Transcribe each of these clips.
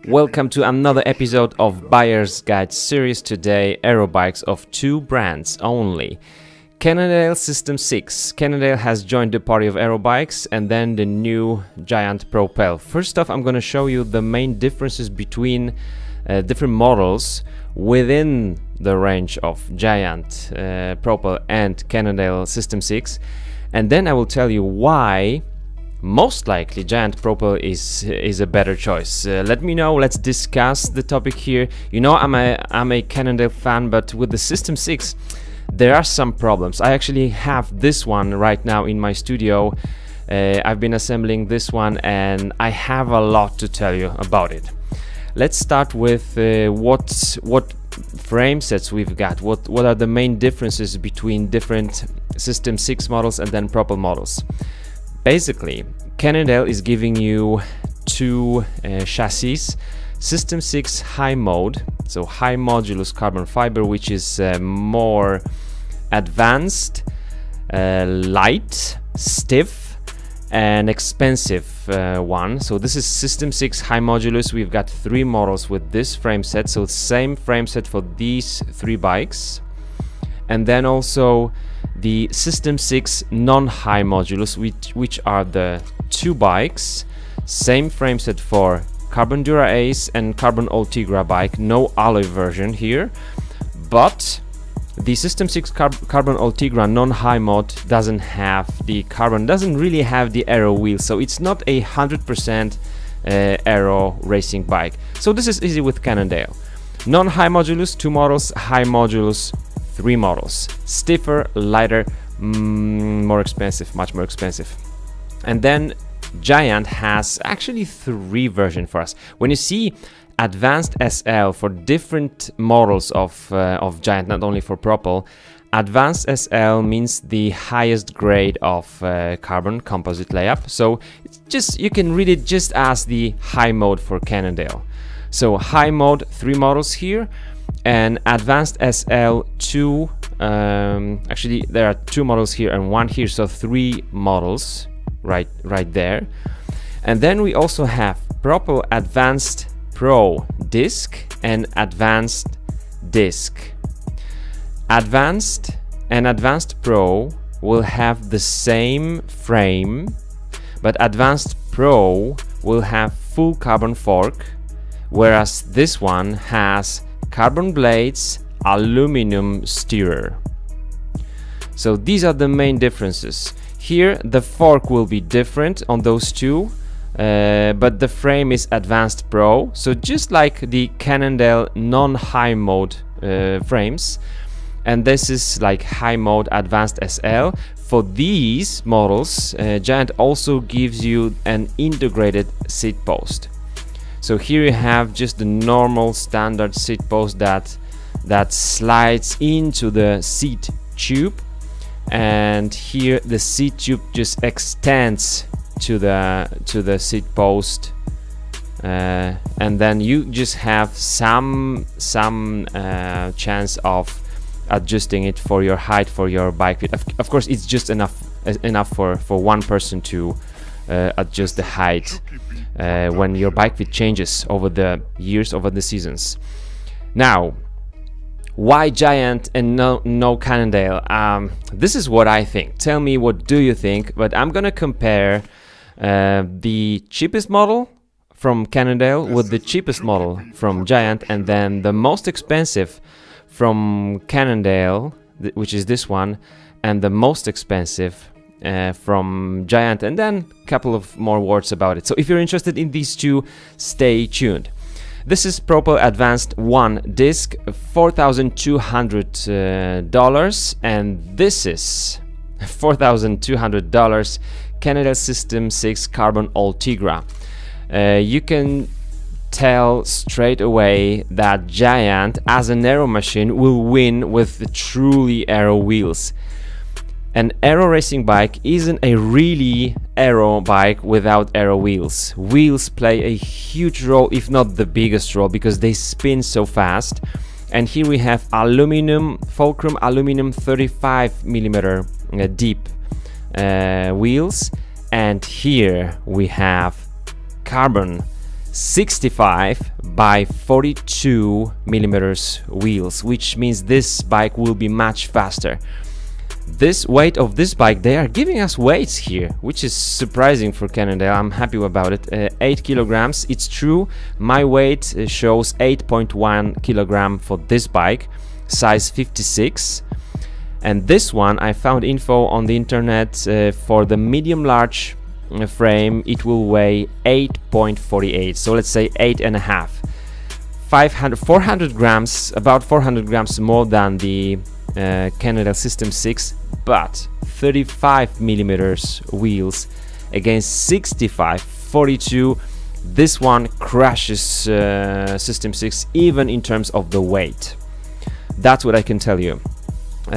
Welcome to another episode of Buyer's Guide series. Today, aero bikes of two brands only. Cannondale SystemSix. Cannondale has joined the party of aero bikes, and then the new giant Propel. First off, I'm going to show you the main differences between different models within the range of giant Propel and Cannondale SystemSix, and then I will tell you why most likely giant Propel is a better choice. Let me know. Let's discuss the topic here. You know, I'm a Cannondale fan, but with the SystemSix there are some problems. I actually have this one right now in my studio. I've been assembling this one and I have a lot to tell you about it. Let's start with what frame sets we've got. What are the main differences between different SystemSix models and then Propel models? Basically, Cannondale is giving you two chassis. SystemSix high mode, so high modulus carbon fiber, which is more advanced, light, stiff and expensive one. So this is SystemSix high modulus. We've got three models with this frame set, so same frame set for these three bikes. And then also the SystemSix non-high modulus, which are the two bikes, same frame set for Carbon Dura Ace and Carbon Ultegra bike, no alloy version here, but the SystemSix Carbon Ultegra non-high mod doesn't really have the Aero wheel, so it's not 100% Aero racing bike. So this is easy with Cannondale. Non-high modulus 2 models, high modulus 3 models, stiffer, lighter, more expensive, much more expensive. And then Giant has actually 3 versions for us. When you see Advanced SL for different models of Giant, not only for Propel, Advanced SL means the highest grade of carbon composite layup. So it's just, you can read it just as the high mode for Cannondale. So high mode 3 models here, and Advanced SL 2. Actually, there are 2 models here and 1 here, so 3 models right there. And then we also have Propel Advanced Pro disc and Advanced disc. Advanced and Advanced Pro will have the same frame, but Advanced Pro will have full carbon fork, whereas this one has carbon blades, aluminum steerer. So these are the main differences. Here the fork will be different on those two, but the frame is Advanced Pro, so just like the Cannondale non-high mode frames, and this is like high mode Advanced SL. For these models, Giant also gives you an integrated seat post. So here you have just the normal standard seat post that slides into the seat tube, and here the seat tube just extends to the seat post, and then you just have some chance of adjusting it for your height, for your bike width. Of course, it's just enough for one person to adjust the height when your bike width changes over the years, over the seasons. Now, why Giant and no Cannondale? This is what I think. Tell me, what do you think? But I'm gonna compare the cheapest model from Cannondale with the cheapest model from Giant, and then the most expensive from Cannondale, which is this one, and the most expensive from Giant, and then a couple of more words about it. So if you're interested in these two, stay tuned. This is Propel Advanced 1 disc, $4,200, and this is $4,200 Cannondale SystemSix Carbon Ultegra. You can tell straight away that Giant, as an aero machine, will win with the truly aero wheels. An aero racing bike isn't a really aero bike without aero wheels. Wheels play a huge role, if not the biggest role, because they spin so fast. And here we have aluminum, fulcrum aluminum 35mm deep wheels, and here we have carbon 65 by 42 millimeters wheels, which means this bike will be much faster. This weight of this bike, they are giving us weights here, which is surprising for Cannondale. I'm happy about it. 8 kilograms. It's true, my weight shows 8.1 kilogram for this bike, size 56. And this one, I found info on the internet, for the medium large frame it will weigh 8.48, so let's say 8.5. 400 grams, about 400 grams more than the Cannondale SystemSix, but 35 millimeters wheels against 65, 42. This one crushes SystemSix even in terms of the weight. That's what I can tell you.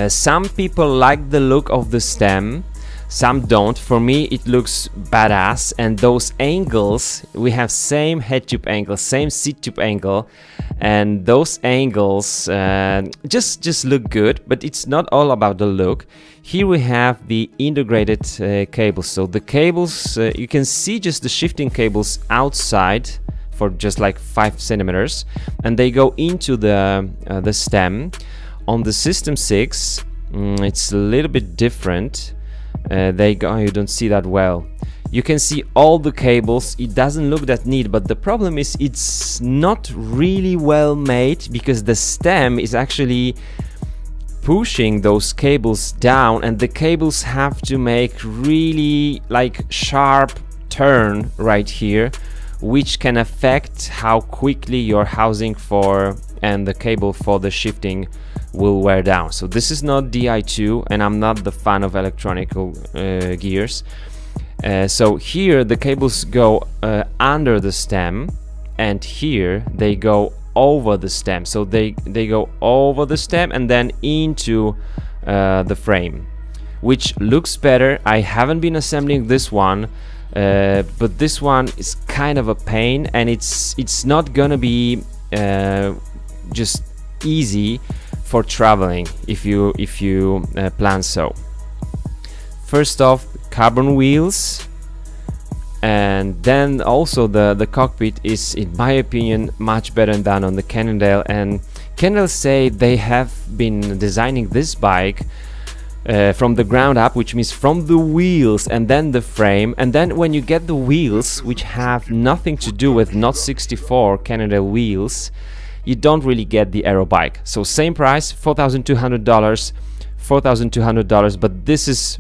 Some people like the look of the stem, some don't. For me it looks badass, and those angles, we have same head tube angle, same seat tube angle, and those angles just look good, but it's not all about the look. Here we have the integrated cables. So the cables, you can see just the shifting cables outside for just like 5 centimeters, and they go into the stem. On the SystemSix, it's a little bit different. You don't see that well. You can see all the cables. It doesn't look that neat, but the problem is it's not really well made, because the stem is actually pushing those cables down, and the cables have to make really like sharp turn right here, which can affect how quickly your housing for and the cable for the shifting will wear down. So this is not Di2, and I'm not the fan of electronic gears. So here the cables go under the stem, and here they go over the stem. So they go over the stem and then into the frame, which looks better. I haven't been assembling this one, but this one is kind of a pain, and it's not gonna be just easy for traveling if you plan so. First off, carbon wheels, and then also the cockpit is, in my opinion, much better than on the Cannondale. And Cannondale say they have been designing this bike from the ground up, which means from the wheels and then the frame, and then when you get the wheels, which have nothing to do with not 64 Cannondale wheels, you don't really get the Aero bike. So same price, $4,200, but this is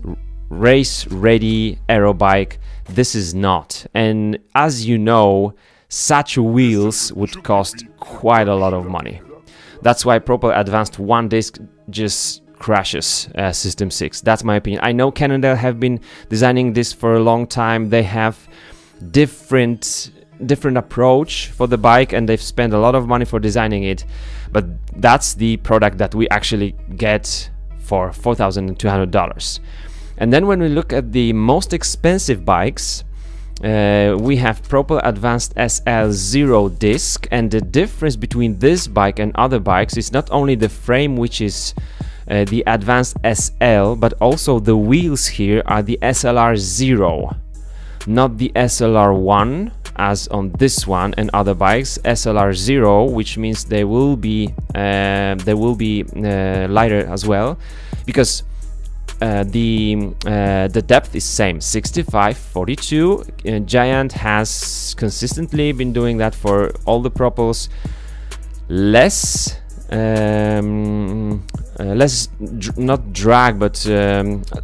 race ready Aero bike. This is not. And as you know, such wheels would cost quite a lot of money. That's why Propel Advanced one disc just crashes SystemSix. That's my opinion. I know Cannondale have been designing this for a long time. They have different approach for the bike, and they've spent a lot of money for designing it, but that's the product that we actually get for $4,200. And then when we look at the most expensive bikes, we have Propel Advanced SL 0 disc, and the difference between this bike and other bikes is not only the frame, which is the Advanced SL, but also the wheels here are the SLR 0, not the SLR 1 as on this one and other bikes. SLR 0, which means they will be lighter as well, because the depth is same, 65, 42. Giant has consistently been doing that for all the Propels. Less not drag, but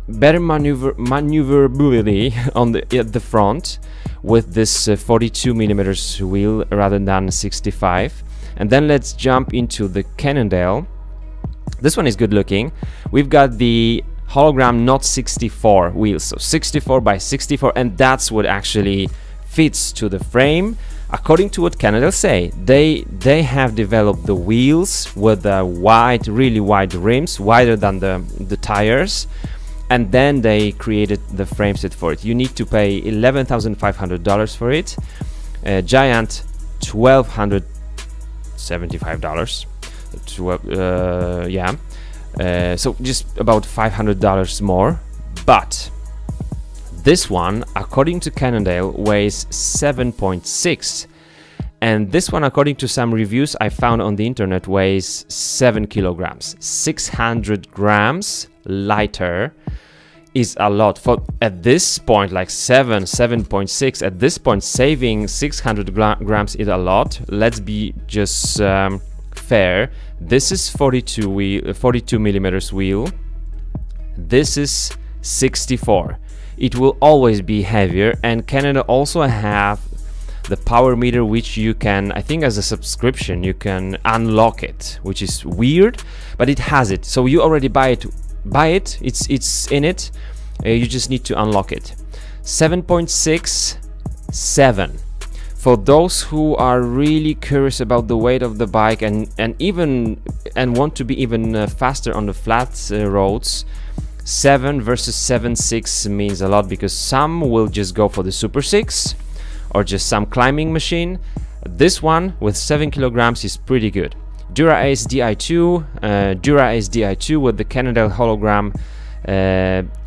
better maneuverability on at the front with this 42 millimeters wheel rather than 65. And then let's jump into the Cannondale. This one is good looking. We've got the hologram not 64 wheels, so 64 by 64, and that's what actually fits to the frame. According to what Cannondale say, they have developed the wheels with the wide, really wide rims, wider than the tires, and then they created the frame set for it. You need to pay $11,500 for it. Giant $1,275. Yeah. So just about $500 more. But this one, according to Cannondale, weighs 7.6, And this one, according to some reviews I found on the internet, weighs 7 kilograms. 600 grams lighter is a lot. For at this point, like 7.6, at this point, saving 600 grams is a lot. Let's be just fair. This is 42 millimeters wheel. This is 64. It will always be heavier, and Cannondale also have the power meter, which you can, I think as a subscription, you can unlock it, which is weird, but it has it. So you already buy it, it's in it. You just need to unlock it. 7.67. For those who are really curious about the weight of the bike and want to be even faster on the flat roads, 7 versus 7.6 means a lot, because some will just go for the Super 6 or just some climbing machine. This one with 7 kilograms is pretty good. Dura-Ace Di2, Dura-Ace Di2 with the Cannondale hologram,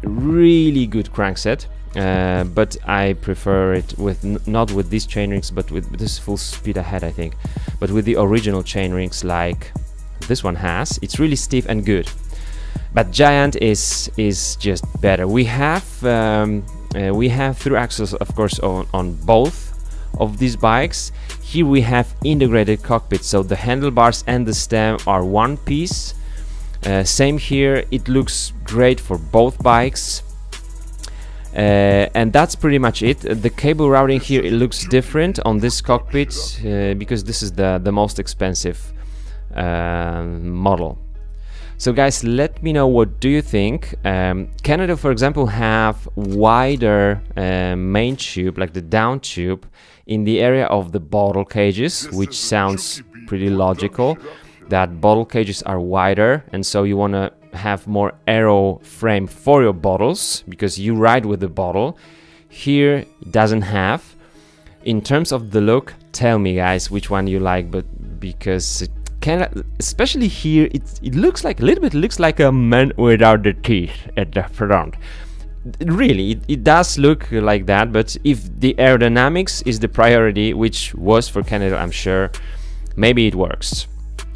really good crankset, but I prefer it with not with these chainrings, but with this full speed ahead, I think, but with the original chainrings like this one has. It's really stiff and good. But Giant is just better. We have through axles, of course, on both of these bikes. Here we have integrated cockpit, so the handlebars and the stem are one piece. Same here. It looks great for both bikes, and that's pretty much it. The cable routing here, it looks different on this cockpit because this is the most expensive model. So guys, let me know, what do you think? Cannondale, for example, have wider main tube, like the down tube, in the area of the bottle cages, which sounds pretty logical, that bottle cages are wider, and so you want to have more aero frame for your bottles, because you ride with the bottle. Here, it doesn't have. In terms of the look, tell me guys which one you like, but because especially here, it looks like a little bit looks like a man without the teeth at the front. Really, it does look like that, but if the aerodynamics is the priority, which was for Cannondale, I'm sure, maybe it works.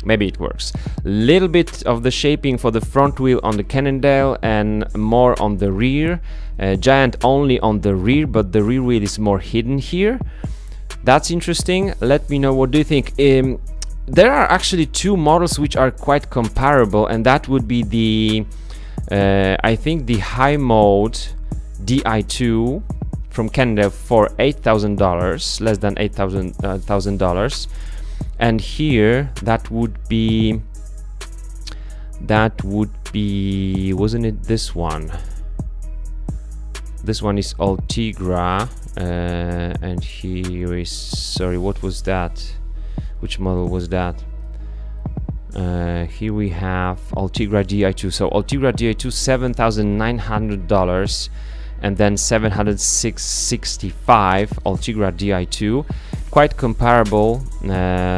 Maybe it works. Little bit of the shaping for the front wheel on the Cannondale and more on the rear. Giant only on the rear, but the rear wheel is more hidden here. That's interesting. Let me know, what do you think? There are actually two models which are quite comparable, and that would be the I think the high mode Di2 from Cannondale for $8,000, less than $8,000, and here that would be, wasn't it this one? This one is Ultegra, and here is, sorry, what was that? Which model was that? Here we have Ultegra Di2. So Ultegra Di2, $7,900, and then $765 Ultegra Di2. Quite comparable.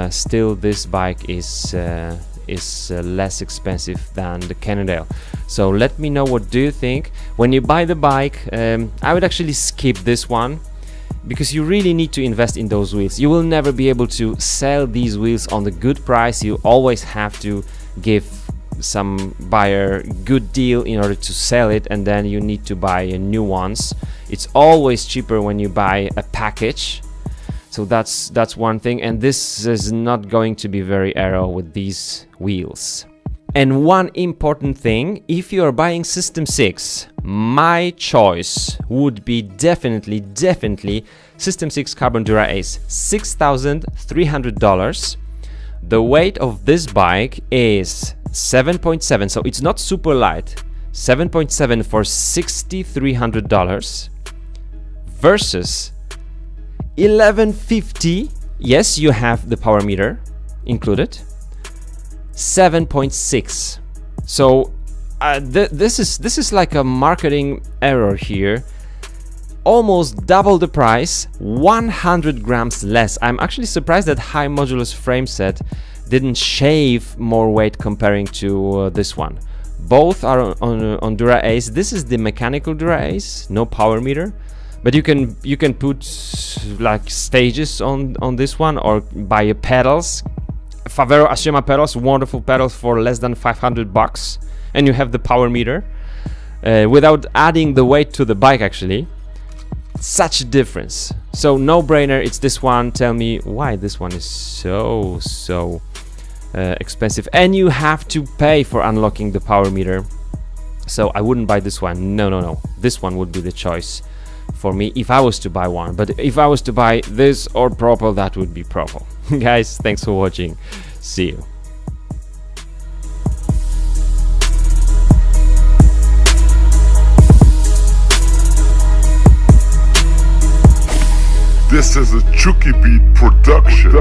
Still, this bike is less expensive than the Cannondale. So let me know, what do you think? When you buy the bike, I would actually skip this one, because you really need to invest in those wheels. You will never be able to sell these wheels on the good price. You always have to give some buyer good deal in order to sell it, and then you need to buy new ones. It's always cheaper when you buy a package. So that's one thing, and this is not going to be very aero with these wheels. And one important thing, if you are buying SystemSix, my choice would be definitely SystemSix Carbon Dura-Ace, $6,300. The weight of this bike is 7.7, so it's not super light. 7.7 for $6,300 versus $1,150. Yes, you have the power meter included. 7.6. So this is like a marketing error here. Almost double the price, 100 grams less. I'm actually surprised that high modulus frame set didn't shave more weight comparing to this one. Both are on Dura-Ace. This is the mechanical Dura-Ace, no power meter, But you can put like stages on this one, or buy pedals. Favero Ashima pedals, wonderful pedals for less than $500, and you have the power meter without adding the weight to the bike. Actually, such a difference. So no brainer, it's this one. Tell me why this one is so expensive, and you have to pay for unlocking the power meter. So I wouldn't buy this one. No, this one would be the choice for me if I was to buy one. But if I was to buy this or Propel, that would be Propel. Guys, thanks for watching. See you. This is a Chucky Beat production.